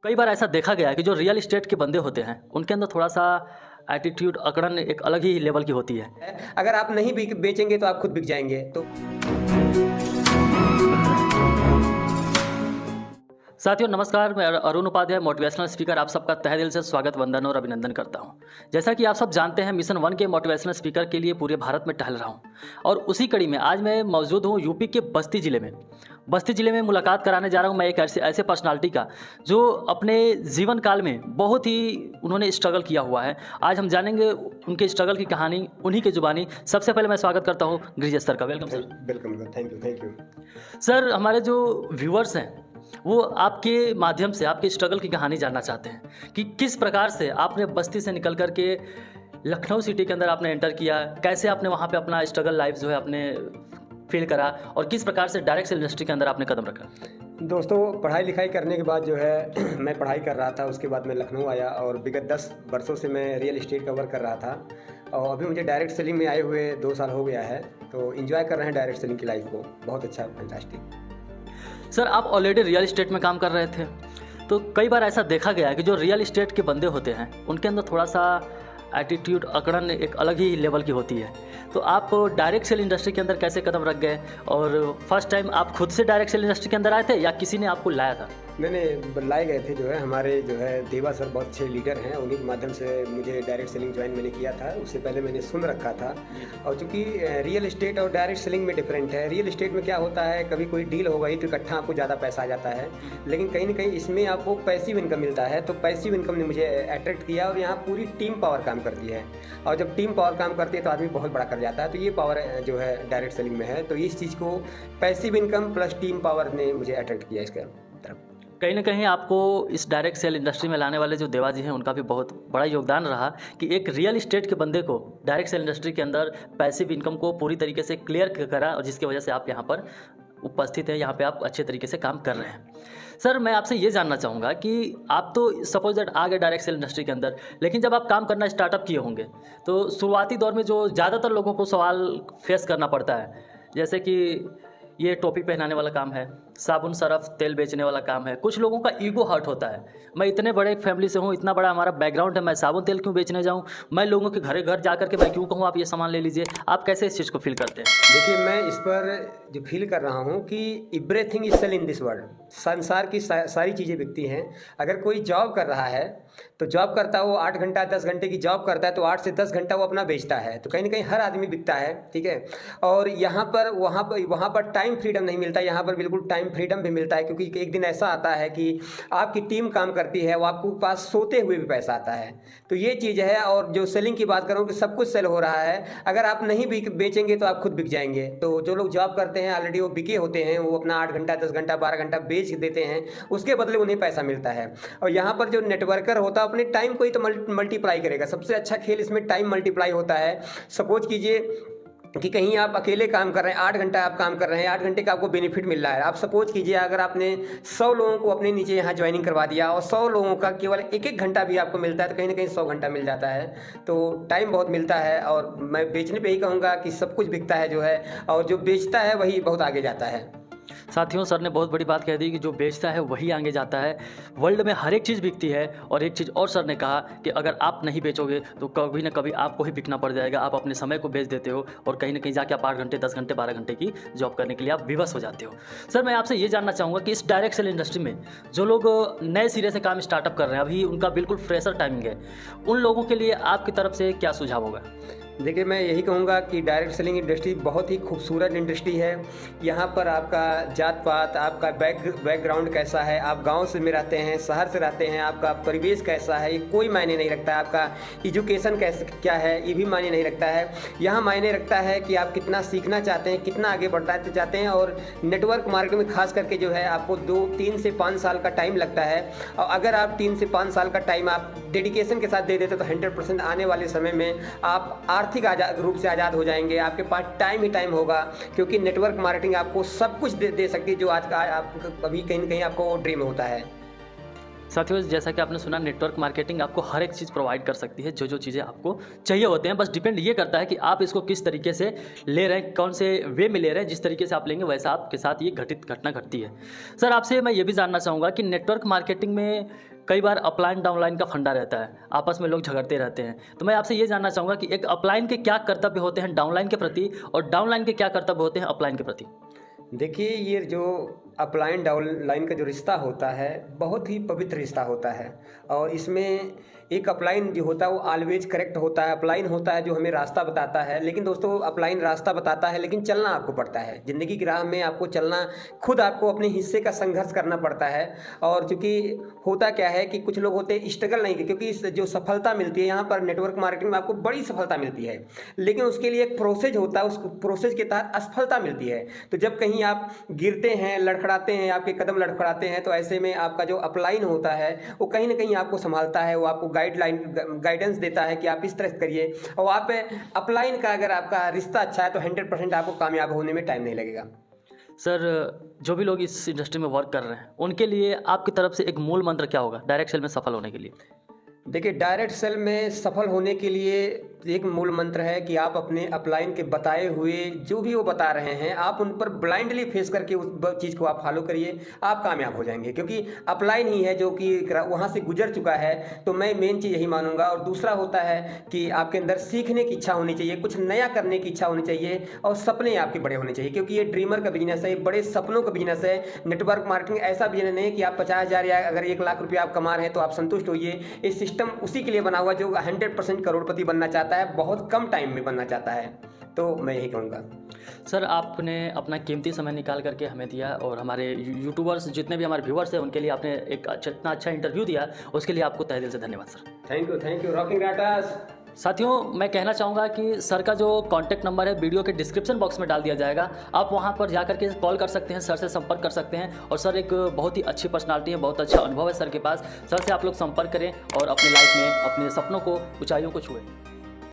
कई बार ऐसा देखा गया है कि जो रियल एस्टेट के बंदे होते हैं उनके अंदर थोड़ा-सा एटीट्यूड अकड़न एक अलग ही लेवल की होती है। अगर आप नहीं बेचेंगे तो आप खुद बिक जाएंगे। तो साथियों नमस्कार, मैं अरुण उपाध्याय मोटिवेशनल स्पीकर आप सबका तहे दिल से स्वागत, वंदन और अभिनंदन करता हूं। जैसा कि आप सब जानते हैं, मिशन 1 के मोटिवेशनल स्पीकर के लिए पूरे भारत में टहल रहा हूं और उसी कड़ी में आज मैं मौजूद हूं यूपी के बस्ती ज़िले में मुलाकात कराने जा रहा हूं मैं एक ऐसे पर्सनालिटी का जो अपने जीवन काल में बहुत ही उन्होंने स्ट्रगल किया हुआ है। आज हम जानेंगे उनके स्ट्रगल की कहानी उन्हीं की जुबानी। सबसे पहले मैं स्वागत करता हूँ गिरिजेश सर का। Welcome sir. Welcome, thank you. Sir, हमारे जो व्यूअर्स हैं वो आपके माध्यम से आपके स्ट्रगल की कहानी जानना चाहते हैं कि किस प्रकार से आपने बस्ती से निकल कर के लखनऊ सिटी के अंदर आपने एंटर किया, कैसे आपने वहाँ पे अपना स्ट्रगल लाइफ जो है आपने फील करा और किस प्रकार से डायरेक्ट सेल इंडस्ट्री के अंदर आपने कदम रखा। दोस्तों, पढ़ाई लिखाई करने के बाद जो है मैं पढ़ाई कर रहा था, उसके बाद मैं लखनऊ आया और विगत 10 वर्षों से मैं रियल एस्टेट का वर्क कर रहा था और अभी मुझे डायरेक्ट सेलिंग में आए हुए 2 साल हो गया है। तो एंजॉय कर रहे हैं डायरेक्ट सेलिंग की लाइफ को, बहुत अच्छा, फैंटास्टिक। सर, आप ऑलरेडी रियल एस्टेट में काम कर रहे थे, तो कई बार ऐसा देखा गया है कि जो रियल एस्टेट के बंदे होते हैं उनके अंदर थोड़ा सा एटीट्यूड अकड़न एक अलग ही लेवल की होती है। तो आप डायरेक्ट सेल इंडस्ट्री के अंदर कैसे कदम रख गए और फर्स्ट टाइम आप खुद से डायरेक्ट सेल इंडस्ट्री के अंदर आए थे या किसी ने आपको लाया था? मैंने लाए गए थे, जो है हमारे जो है देवा सर बहुत अच्छे लीडर हैं, उन्हीं के माध्यम से मुझे डायरेक्ट सेलिंग ज्वाइन मैंने किया था। उससे पहले मैंने सुन रखा था। और चूंकि रियल एस्टेट और डायरेक्ट सेलिंग में डिफरेंट है। रियल एस्टेट में क्या होता है, कभी कोई डील हो गई तो इकट्ठा आपको ज़्यादा पैसा आ जाता है, लेकिन कहीं ना कहीं इसमें आपको पैसिव इनकम मिलता है। तो पैसिव इनकम ने मुझे अट्रैक्ट किया और यहाँ पूरी टीम पावर काम करती है और जब टीम पावर काम करती है तो आदमी बहुत बड़ा कर जाता है। तो ये पावर जो है डायरेक्ट सेलिंग में है। तो इस चीज़ को passive income plus team power ने मुझे अट्रैक्ट किया इसके तरफ। कहीं ना कहीं आपको इस डायरेक्ट सेल इंडस्ट्री में लाने वाले जो देवा जी हैं उनका भी बहुत बड़ा योगदान रहा कि एक रियल एस्टेट के बंदे को डायरेक्ट सेल इंडस्ट्री के अंदर पैसिव इनकम को पूरी तरीके से क्लियर करा और जिसकी वजह से आप यहाँ पर उपस्थित हैं, यहाँ पे आप अच्छे तरीके से काम कर रहे हैं। सर, मैं आपसे ये जानना चाहूँगा कि आप तो सपोज दैट आ गए डायरेक्ट सेल इंडस्ट्री के अंदर, लेकिन जब आप काम करना स्टार्टअप किए होंगे तो शुरुआती दौर में जो ज़्यादातर लोगों को सवाल फेस करना पड़ता है, जैसे कि ये टोपी पहनाने वाला काम है, साबुन सरफ तेल बेचने वाला काम है। कुछ लोगों का ईगो हर्ट होता है, मैं इतने बड़े फैमिली से हूँ, इतना बड़ा हमारा बैकग्राउंड है, मैं साबुन तेल क्यों बेचने जाऊँ, मैं लोगों के घर जा करके मैं क्यों कहूँ आप ये सामान ले लीजिए। आप कैसे इस चीज़ को फील करते हैं? देखिए, मैं इस पर जो फील कर रहा हूँ कि everything is cell in this world. संसार की सारी चीज़ें बिकती हैं। अगर कोई जॉब कर रहा है तो जॉब करता है, वो 8 घंटा 10 घंटे की जॉब करता है तो 8 से 10 घंटा वो अपना बेचता है। तो कहीं ना कहीं हर आदमी बिकता है, ठीक है। और यहाँ पर वहाँ पर टाइम फ्रीडम नहीं मिलता, यहाँ पर बिल्कुल टाइम फ्रीडम भी मिलता है, क्योंकि एक दिन ऐसा आता है कि आपकी टीम काम करती है, वो आपको पास सोते हुए भी पैसा आता है। तो ये चीज़ है। और जो सेलिंग की बात करूँ कि सब कुछ सेल हो रहा है, अगर आप नहीं बेचेंगे तो आप खुद बिक जाएंगे। तो जो लोग जॉब करते हैं ऑलरेडी वो बिके होते हैं, वो अपना 8 घंटा 10 घंटा 12 घंटा बेच देते हैं, उसके बदले उन्हें पैसा मिलता है। और यहाँ पर जो नेटवर्कर होता है अपने टाइम को ही तो मल्टीप्लाई करेगा। सबसे अच्छा खेल इसमें टाइम मल्टीप्लाई होता है। सपोज कीजिए कि कहीं आप अकेले काम कर रहे हैं, 8 घंटा आप काम कर रहे हैं, 8 घंटे का आपको बेनिफिट मिल रहा है। आप सपोज कीजिए अगर आपने 100 लोगों को अपने नीचे यहाँ ज्वाइनिंग करवा दिया और 100 लोगों का केवल 1-1 घंटा भी आपको मिलता है, तो कहीं ना कहीं 100 घंटा मिल जाता है। तो टाइम बहुत मिलता है। और मैं बेचने पे ही कहूँगा कि सब कुछ बिकता है जो है, और जो बेचता है वही बहुत आगे जाता है। साथियों, सर ने बहुत बड़ी बात कह दी कि जो बेचता है वही आगे जाता है। वर्ल्ड में हर एक चीज़ बिकती है। और एक चीज़ और सर ने कहा कि अगर आप नहीं बेचोगे तो कभी ना कभी आपको ही बिकना पड़ जाएगा। आप अपने समय को बेच देते हो और कहीं ना कहीं जाके आप 8 घंटे 10 घंटे 12 घंटे की जॉब करने के लिए आप विवश हो जाते हो। सर, मैं आपसे ये जानना चाहूँगा कि इस डायरेक्ट सेल इंडस्ट्री में जो लोग नए सिरे से काम स्टार्टअप कर रहे हैं, अभी उनका बिल्कुल फ्रेशर टाइमिंग है, उन लोगों के लिए आपकी तरफ से क्या सुझाव होगा? देखिए, मैं यही कहूँगा कि डायरेक्ट सेलिंग इंडस्ट्री बहुत ही खूबसूरत इंडस्ट्री है। यहाँ पर आपका जात पात, आपका बैकग्राउंड कैसा है, आप गांव से में रहते हैं, शहर से रहते हैं, आपका परिवेश कैसा है, ये कोई मायने नहीं रखता है। आपका एजुकेशन कैसे क्या है ये भी मायने नहीं रखता है। यहाँ मायने रखता है कि आप कितना सीखना चाहते हैं, कितना आगे बढ़ना चाहते हैं। और नेटवर्क मार्केट में खास करके जो है आपको 3 से 5 साल का टाइम लगता है। और अगर आप 3 से 5 साल का टाइम आप डेडिकेशन के साथ दे देते तो 100% आने वाले समय में आप आर्थिक रूप से आज़ाद हो जाएंगे। आपके पास टाइम ही टाइम होगा, क्योंकि नेटवर्क मार्केटिंग आपको सब कुछ दे सकती है जो आज का आप कभी कहीं ना कहीं आपको ड्रीम होता है। साथियों, जैसा कि आपने सुना, नेटवर्क मार्केटिंग आपको हर एक चीज़ प्रोवाइड कर सकती है, जो चीज़ें आपको चाहिए होते हैं। बस डिपेंड ये करता है कि आप इसको किस तरीके से ले रहे हैं, कौन से वे में ले रहे हैं। जिस तरीके से आप लेंगे वैसा आपके साथ ये घटना घटती है। सर, आपसे मैं ये भी जानना चाहूँगा कि नेटवर्क मार्केटिंग में कई बार अपलाइन डाउनलाइन का फंडा रहता है, आपस में लोग झगड़ते रहते हैं। तो मैं आपसे ये जानना चाहूँगा कि एक अपलाइन के क्या कर्तव्य होते हैं डाउनलाइन के प्रति, और डाउनलाइन के क्या कर्तव्य होते हैं अपलाइन के प्रति? देखिए, ये जो अपलाइन डाउनलाइन का जो रिश्ता होता है, बहुत ही पवित्र रिश्ता होता है। और इसमें एक अपलाइन जो होता है वो ऑलवेज करेक्ट होता है। अपलाइन होता है जो हमें रास्ता बताता है। लेकिन दोस्तों, अपलाइन रास्ता बताता है लेकिन चलना आपको पड़ता है। ज़िंदगी की राह में आपको चलना, खुद आपको अपने हिस्से का संघर्ष करना पड़ता है। और चूँकि होता क्या है कि कुछ लोग होते हैं स्ट्रगल नहीं, क्योंकि इस जो सफलता मिलती है यहाँ पर नेटवर्क मार्केटिंग में आपको बड़ी सफलता मिलती है, लेकिन उसके लिए एक प्रोसेस होता है, उस प्रोसेस के तहत असफलता मिलती है। तो जब कहीं आप गिरते हैं, लड़खड़ाते हैं, आपके कदम लड़खड़ाते हैं, तो ऐसे में आपका जो अपलाइन होता है वो कहीं ना कहीं आपको संभालता है, वो आपको गाइडेंस देता है कि आप इस तरह से करिए। और आप अपलाइन का अगर आपका रिश्ता अच्छा है तो 100% आपको कामयाब होने में टाइम नहीं लगेगा। सर, जो भी लोग इस इंडस्ट्री में वर्क कर रहे हैं उनके लिए आपकी तरफ से एक मूल मंत्र क्या होगा डायरेक्ट सेल में सफल होने के लिए? देखिए, डायरेक्ट सेल में सफल होने के लिए एक मूल मंत्र है कि आप अपने अपलाइन के बताए हुए जो भी वो बता रहे हैं, आप उन पर ब्लाइंडली फेस करके उस चीज़ को आप फॉलो करिए, आप कामयाब हो जाएंगे। क्योंकि अपलाइन ही है जो कि वहाँ से गुजर चुका है। तो मैं मेन चीज़ यही मानूंगा। और दूसरा होता है कि आपके अंदर सीखने की इच्छा होनी चाहिए, कुछ नया करने की इच्छा होनी चाहिए, और सपने आपके बड़े होने चाहिए। क्योंकि ये ड्रीमर का बिजनेस है, ये बड़े सपनों का बिजनेस है। नेटवर्क मार्केटिंग ऐसा बिजनेस नहीं है कि आप 50,000 या अगर 1 लाख रुपया आप कमा रहे हैं तो आप संतुष्ट होइए। ये सिस्टम उसी के लिए बना हुआ जो 100% करोड़पति बनना चाहता है, बहुत कम टाइम में बनना चाहता है। तो मैं यही कहूँगा। सर, आपने अपना कीमती समय निकाल करके हमें दिया, और हमारे यूट्यूबर्स जितने भी हमारे व्यूवर्स हैं उनके लिए आपने एक इतना अच्छा इंटरव्यू दिया, उसके लिए आपको तहे दिल से धन्यवाद सर। थैंक यू रॉकिंग राटास। साथियों, मैं कहना चाहूँगा कि सर का जो कॉन्टैक्ट नंबर है वीडियो के डिस्क्रिप्शन बॉक्स में डाल दिया जाएगा। आप वहाँ पर जा करके कॉल कर सकते हैं, सर से संपर्क कर सकते हैं। और सर एक बहुत ही अच्छी पर्सनालिटी है, बहुत अच्छा अनुभव है सर के पास। सर से आप लोग संपर्क करें और अपनी लाइफ में अपने सपनों को, ऊंचाइयों को छुएं।